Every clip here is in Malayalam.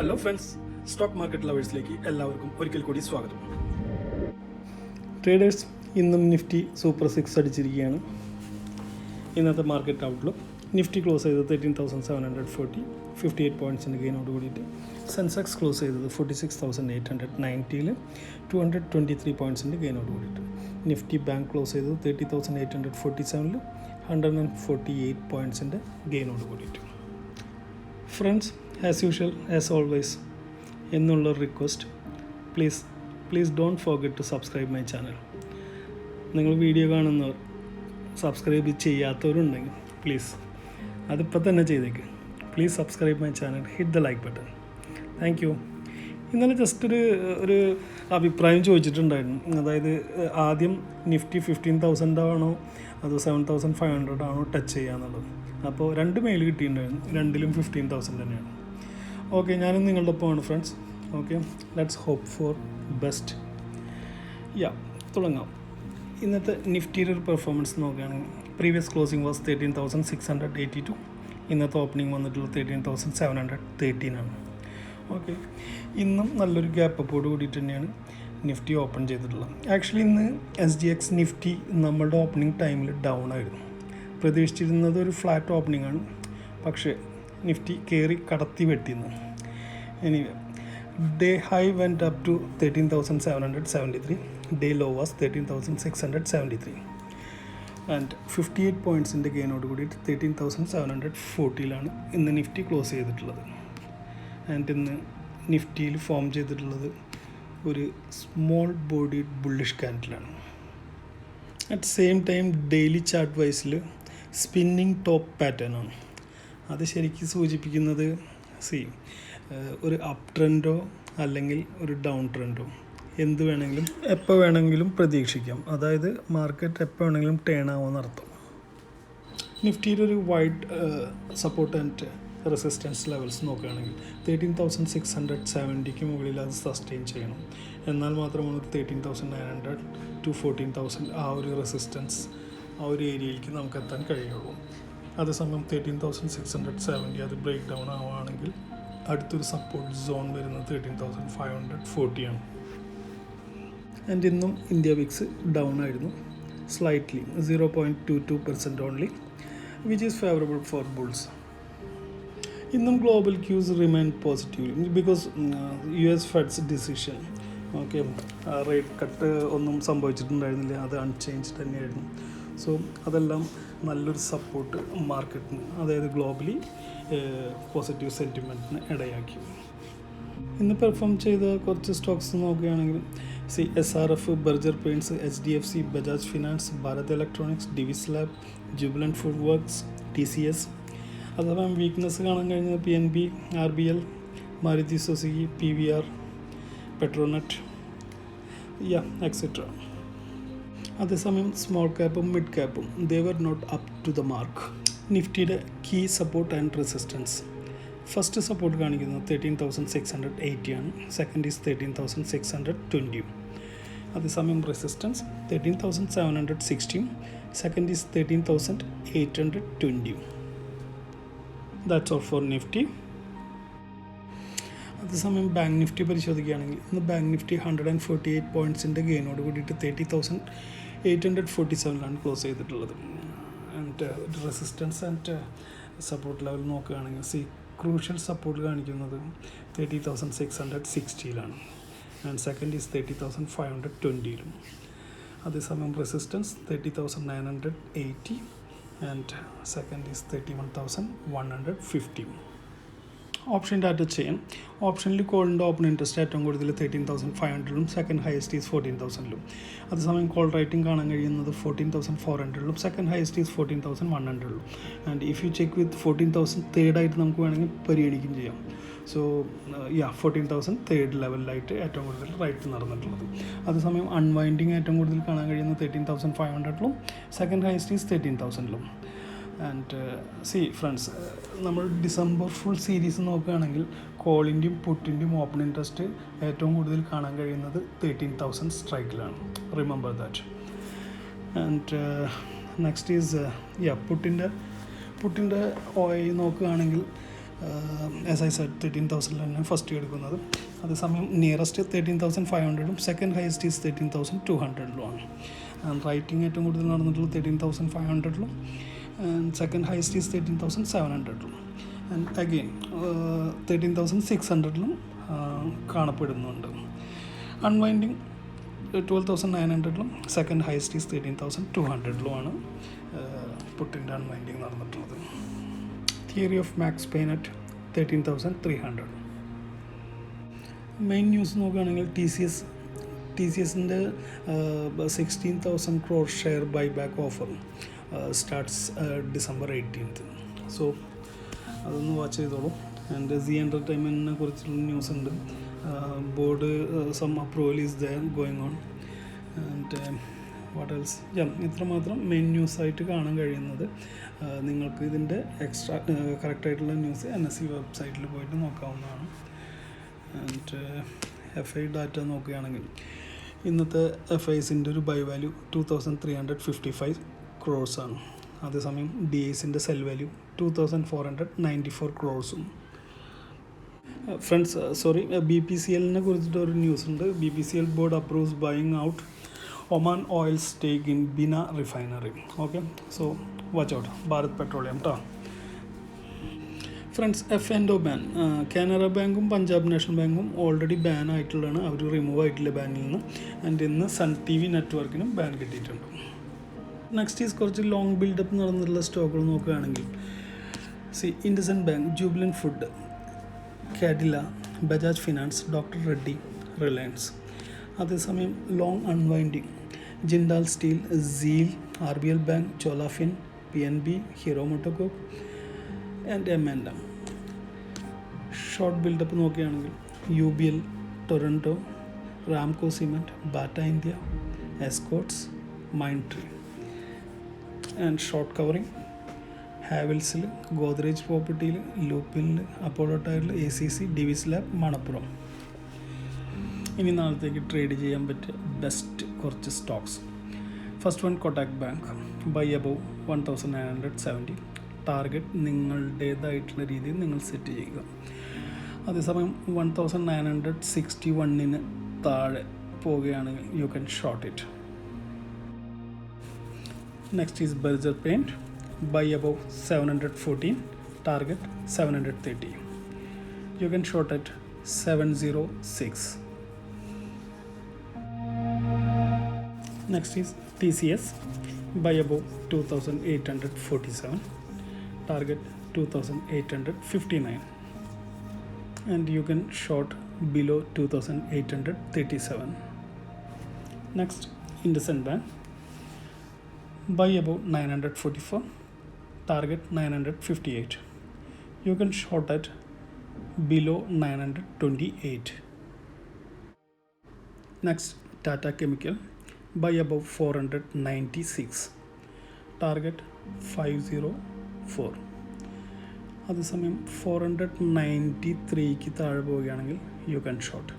ഹലോ ഫ്രണ്ട്സ്, സ്റ്റോക്ക് മാർക്കറ്റ് ലവേഴ്സിലേക്ക് എല്ലാവർക്കും ഒരിക്കൽ കൂടി സ്വാഗതം. ട്രേഡേഴ്സ്, ഇന്നും നിഫ്റ്റി സൂപ്പർ 6 അടിച്ചിരിക്കുകയാണ്. ഇന്നത്തെ മാർക്കറ്റ് ഔട്ട്ലുക്ക് നിഫ്റ്റി ക്ലോസ് ചെയ്തത് 13,740, 58 പോയിൻറ്റ്സിൻ്റെ ഗെയിനോട് കൂടിയിട്ട്. സെൻസെക്സ് ക്ലോസ് ചെയ്തത് 46,890-ൽ 223 പോയിൻറ്റ്സിൻ്റെ ഗെയിനോട് കൂടിയിട്ട്. നിഫ്റ്റി ബാങ്ക് ക്ലോസ് ചെയ്തത് 30,847-ൽ 148 പോയിൻറ്റ്സിൻ്റെ ഗെയിനോട് കൂടിയിട്ട്. Friends, as usual, as always എന്നുള്ള request, please don't forget to subscribe my channel. നിങ്ങൾ വീഡിയോ കാണുന്നവർ സബ്സ്ക്രൈബ് ചെയ്യാത്തവരുണ്ടെങ്കിൽ പ്ലീസ് അതിപ്പോൾ തന്നെ ചെയ്തേക്ക്. Please subscribe my channel, hit the like button. Thank you. ഇന്നലെ ജസ്റ്റ് ഒരു അഭിപ്രായം ചോദിച്ചിട്ടുണ്ടായിരുന്നു. അതായത് ആദ്യം നിഫ്റ്റി 15,000 ആണോ അതോ 7,500 ആണോ ടച്ച് ചെയ്യാന്നുള്ളത്. അപ്പോൾ രണ്ട് മെയിൽ കിട്ടിയിട്ടുണ്ടായിരുന്നു, രണ്ടിലും 15,000 തന്നെയാണ്. ഓക്കെ, ഞാനും നിങ്ങളുടെ ഒപ്പമാണ് friends. Okay, let's hope for best. തുടങ്ങാം. ഇന്നത്തെ നിഫ്റ്റിയുടെ ഒരു പെർഫോമൻസ് നോക്കുകയാണെങ്കിൽ പ്രീവിയസ് ക്ലോസിംഗ് വാസ് 13,682. ഇന്നത്തെ ഓപ്പണിംഗ് വന്നിട്ടുള്ളത് 13,713 ആണ്. ഓക്കെ, ഇന്നും നല്ലൊരു ഗ്യാപ്പ് അപ്പോട് കൂടിയിട്ട് തന്നെയാണ് നിഫ്റ്റി ഓപ്പൺ ചെയ്തിട്ടുള്ളത്. ആക്ച്വലി ഇന്ന് SGX നിഫ്റ്റി നമ്മളുടെ ഓപ്പണിംഗ് ടൈമിൽ ഡൗൺ ആയിരുന്നു. പ്രതീക്ഷിച്ചിരുന്നത് ഒരു ഫ്ലാറ്റ് ഓപ്പണിംഗ് ആണ്, പക്ഷേ നിഫ്റ്റി കയറി കടത്തി വെട്ടിയിരുന്നു. Anyway, day high went up to 13,773. Day low was 13,673 and 58 പോയിൻറ്റ്സിൻ്റെ ഗെയിനോട് കൂടിയിട്ട് 13,740-ലാണ് ഇന്ന് നിഫ്റ്റി ക്ലോസ് ചെയ്തിട്ടുള്ളത്. ആൻഡ് ഇന്ന് നിഫ്റ്റിയിൽ ഫോം ചെയ്തിട്ടുള്ളത് ഒരു സ്മോൾ ബോഡി ബുള്ളിഷ് ക്യാൻഡിലാണ്. At same time daily chart വൈസിൽ സ്പിന്നിങ് ടോപ്പ് പാറ്റേൺ ആണ്. അത് ശരിക്കും സൂചിപ്പിക്കുന്നത് ഒരു അപ്പ് ട്രെൻഡോ അല്ലെങ്കിൽ ഒരു ഡൗൺ ട്രെൻഡോ എന്ത് വേണമെങ്കിലും എപ്പോൾ വേണമെങ്കിലും പ്രതീക്ഷിക്കാം. അതായത് മാർക്കറ്റ് എപ്പോൾ വേണമെങ്കിലും ടേൺ ആവുമെന്നർത്ഥം. നിഫ്റ്റിയുടെ ഒരു wide support and resistance levels നോക്കുകയാണെങ്കിൽ 13,670 മുകളിൽ അത് സസ്റ്റെയിൻ ചെയ്യണം. എന്നാൽ മാത്രമാണ് 13,900 to 14,000 ആ ഒരു റെസിസ്റ്റൻസ്, ആ ഒരു ഏരിയയിലേക്ക് നമുക്ക് എത്താൻ കഴിയുള്ളൂ. അതേസമയം 13,670 അത് ബ്രേക്ക് ഡൗൺ ആവുകയാണെങ്കിൽ അടുത്തൊരു സപ്പോർട്ട് സോൺ വരുന്നത് 13,540 ആണ്. ആൻഡ് ഇന്നും indiavix ഡൗൺ ആയിരുന്നു, slightly 0.22% only, which is favourable for bulls. ഇന്നും global cues remain positive because US fed's decision. Okay, rate cut ഒന്നും സംഭവിച്ചിട്ടുണ്ടായിരുന്നില്ല, അത് അൺചേഞ്ച്ഡ് തന്നെയായിരുന്നു. സോ അതെല്ലാം നല്ലൊരു സപ്പോർട്ട് മാർക്കറ്റിന്, അതായത് ഗ്ലോബലി പോസിറ്റീവ് സെൻറ്റിമെൻറ്റിന് ഇടയാക്കി. ഇന്ന് പെർഫോം ചെയ്ത കുറച്ച് സ്റ്റോക്സ് നോക്കുകയാണെങ്കിൽ SRF, Berger paints, HDFC, Bajaj finance, Bharat electronics, Divi's lab, jubilant food works, TCS. അഥവാ വീക്ക്നെസ് കാണാൻ കഴിഞ്ഞത് PNB, RBL, Maruti Suzuki, PVR, Petronet, etcetera. അതേസമയം സ്മോൾ ക്യാപ്പും മിഡ് ക്യാപ്പും were not up to the mark. നിഫ്റ്റിയുടെ key support and resistance, first support കാണിക്കുന്നത് 13,680 ആണ്. Second is 13,620. അതേസമയം resistance 13,760. Second is 13,820. That's all for Nifty. അതേസമയം ബാങ്ക് നിഫ്റ്റി പരിശോധിക്കുകയാണെങ്കിൽ ഇന്ന് ബാങ്ക് നിഫ്റ്റി 148 പോയിൻറ്റ്സിൻ്റെ ഗെയിനോട് കൂടിയിട്ട് 30,847-ലാണ് ക്ലോസ് ചെയ്തിട്ടുള്ളത്. And resistance and support level നോക്കുകയാണെങ്കിൽ ക്രൂഷ്യൽ സപ്പോർട്ട് കാണിക്കുന്നത് 30,660-ലാണ്. ആൻഡ് സെക്കൻഡ് ഈസ് 30,520-ലും. അതേസമയം resistance 30,980 and second is 31,150. Option data chain, ഓപ്ഷനിൽ കോളിൻ്റെ ഓപ്പൺ ഇൻട്രസ്റ്റ് ഏറ്റവും കൂടുതൽ 13,500-ലും സെക്കൻഡ് ഹയസ്റ്റ് ഈസ് 14,000-ലും. അതേസമയം കോൾ റേറ്റിംഗ് കാണാൻ കഴിയുന്നത് 14,400-ലും സെക്കൻഡ് ഹയസ്റ്റ് ഈസ് 14,100-ലും. And if you check with 14,000 തേർഡായിട്ട് നമുക്ക് വേണമെങ്കിൽ പരിഗണിക്കുകയും ചെയ്യാം. സോ 14,000 തേർഡ് ലെവലിലായിട്ട് ഏറ്റവും കൂടുതൽ റൈറ്റ് നടന്നിട്ടുള്ളത്. അതേസമയം അൺവൈൻഡിങ് ഏറ്റവും കൂടുതൽ കാണാൻ കഴിയുന്നത് 13,500-ലും സെക്കൻഡ് ഹയസ്റ്റ് ഈസ് 13,000-ലും. ആൻഡ് ഫ്രണ്ട്സ്, നമ്മൾ ഡിസംബർ ഫുൾ സീരീസ് നോക്കുകയാണെങ്കിൽ കോളിൻ്റെയും പുട്ടിൻ്റെയും ഓപ്പൺ ഇൻട്രസ്റ്റ് ഏറ്റവും കൂടുതൽ കാണാൻ കഴിയുന്നത് 13,000 സ്ട്രൈക്കിലാണ്. Remember that. And next is പുട്ടിൻ്റെ നോക്കുകയാണെങ്കിൽ ആസ് ഐ സെഡ് 13,000 ഫസ്റ്റ് എടുക്കുന്നത്. അതേസമയം nearest 13,500 second highest is 13,200 and writing ഏറ്റവും കൂടുതൽ നടന്നിട്ടുള്ളത് 13,500 and second highest is 13,700 and again 13,600 കാണപ്പെടുന്നുണ്ട്. അൺവൈൻഡിങ് 12,900 സെക്കൻഡ് ഹയസ്റ്റ് ഈസ് 13,200 പുട്ടിൻ്റെ അൺവൈൻഡിങ് നടന്നിട്ടുള്ളത്. Theory of max pain at 13,300. Main news നോക്കുകയാണെങ്കിൽ ടി സി എസിൻ്റെ 16,000 crore share buy back offer starts December 18th. So അതൊന്ന് വാച്ച് ചെയ്തോളൂ. ആൻഡ് സി എൻ്റർടൈൻമെൻറ്റിനെ കുറിച്ചുള്ള ന്യൂസ് ഉണ്ട്. Board some approval is there going on and what else. ഇത്രമാത്രം മെയിൻ ന്യൂസായിട്ട് കാണാൻ കഴിയുന്നത്. നിങ്ങൾക്ക് ഇതിൻ്റെ എക്സ്ട്രാ കറക്റ്റായിട്ടുള്ള ന്യൂസ് NSE വെബ്സൈറ്റിൽ പോയിട്ട് നോക്കാവുന്നതാണ്. ആൻഡ് FI ഡാറ്റ നോക്കുകയാണെങ്കിൽ ഇന്നത്തെ FIസിൻ്റെ ഒരു ബൈ വാല്യൂ 2,355 crores ആണ്. അതേസമയം DIസിൻ്റെ സെൽ വാല്യൂ 2,494 crores. ഫ്രണ്ട്സ് BPCLനെ കുറിച്ചിട്ടൊരു ന്യൂസ് ഉണ്ട്. BPCL board approves buying out Oman oil stake in Bina refinery. Okay, so watch out. Bharat petroleum കേട്ടോ. Friends, F&O ban. കാനറ ബാങ്കും പഞ്ചാബ് നാഷണൽ ബാങ്കും ഓൾറെഡി ബാൻ ആയിട്ടുള്ളതാണ്. അവർ റിമൂവ് ആയിട്ടില്ല ബാനിൽ നിന്ന്. ആൻഡ് ഇന്ന് സൺ TV നെറ്റ്വർക്കിനും ബാൻ കിട്ടിയിട്ടുണ്ട്. നെക്സ്റ്റ് ഈസ് കുറച്ച് ലോങ് ബിൽഡപ്പ് നടന്നിട്ടുള്ള സ്റ്റോക്കുകൾ നോക്കുകയാണെങ്കിൽ IndusInd bank, Jubilant food, Cadila, Bajaj finance, doctor Reddy, Reliance. അതേസമയം long unwinding Jindal steel, SAIL, RBL bank, Cholafin, PNB, Hero MotoCorp and M&M. Short buildup നോക്കുകയാണെങ്കിൽ UBL, Torrent, Ramco cement, Bata India, Escorts, mind tree. And short covering ഹാവൽസിൽ, ഗോദ്രേജ് പ്രോപ്പർട്ടിയിൽ, ലൂപ്പിനിൽ, അപ്പോളോ ടയറിൽ, ACC, ഡിവിസ് ലാബ്, മണപ്പുറം. ഇനി നാളത്തേക്ക് ട്രേഡ് ചെയ്യാൻ പറ്റിയ ബെസ്റ്റ് കുറച്ച് stocks. First one Kotak bank, buy above 1,970. Target നിങ്ങളുടേതായിട്ടുള്ള രീതിയിൽ നിങ്ങൾ സെറ്റ് ചെയ്യുക. അതേസമയം 1,961 താഴെ പോവുകയാണെങ്കിൽ you can short it. Next is Berger paint, buy above 714, target 730. You can short at 706. Next is TCS, buy above 2,847, target 2,859, and you can short below 2,837. Next, IndusInd Bank, buy above 944, target 958. You can short at below 928. Next, Tata Chemical, buy above 496, target 504. അതേസമയം 493 താഴെ പോവുകയാണെങ്കിൽ you can short.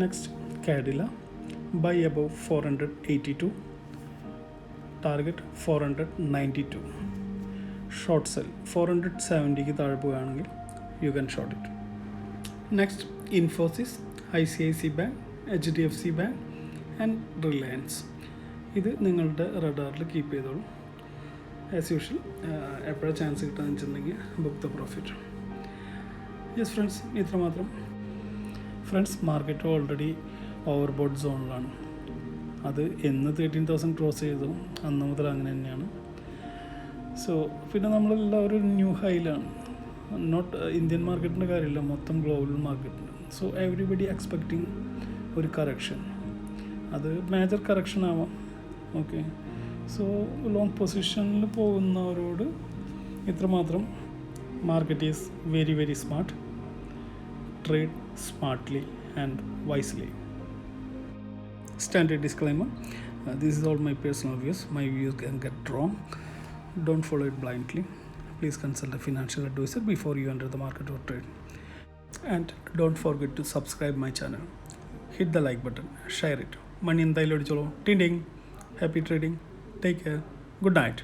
Next Cadila, buy above 482, target 492. Short sell 470 താഴെ പോവുകയാണെങ്കിൽ you can short it. Next Infosys, ICIC bank, HDFC bank and Reliance. ഇത് നിങ്ങളുടെ റഡാറിൽ കീപ്പ് ചെയ്തോളൂ. ആസ് യൂഷ്വൽ എപ്പോഴാണ് ചാൻസ് കിട്ടുകയെന്ന് വെച്ചിട്ടുണ്ടെങ്കിൽ book the profit. Yes friends, ഇത്രമാത്രം. ഫ്രണ്ട്സ്, മാർക്കറ്റ് ഓൾറെഡി ഓവർബോട്ട് സോണിലാണ്. അത് എന്ന് 13,000 ക്രോസ് ചെയ്തു അന്ന് മുതൽ അങ്ങനെ തന്നെയാണ്. സോ പിന്നെ നമ്മളെല്ലാവരും ന്യൂ ഹൈയിലാണ്. നോട്ട് ഇന്ത്യൻ മാർക്കറ്റിൻ്റെ കാര്യമില്ല, മൊത്തം ഗ്ലോബൽ മാർക്കറ്റിന്. സോ എവരിബഡി എക്സ്പെക്റ്റിംഗ് ഒരു കറക്ഷൻ. അത് മേജർ കറക്ഷൻ ആവാം. ഓക്കെ, സോ ലോങ് പൊസിഷനിൽ പോകുന്നവരോട് ഇത്രമാത്രം. Market is very very smart. Trade smartly and wisely. Standard disclaimer, this is all my personal views. My views can get wrong. Don't follow it blindly. Please consult a financial advisor before you enter the market or trade. And don't forget to subscribe my channel. Hit the like button, share it. Money എന്തായാലും അടിച്ചോളൂ. Ting ding. Happy trading. Take care. Good night.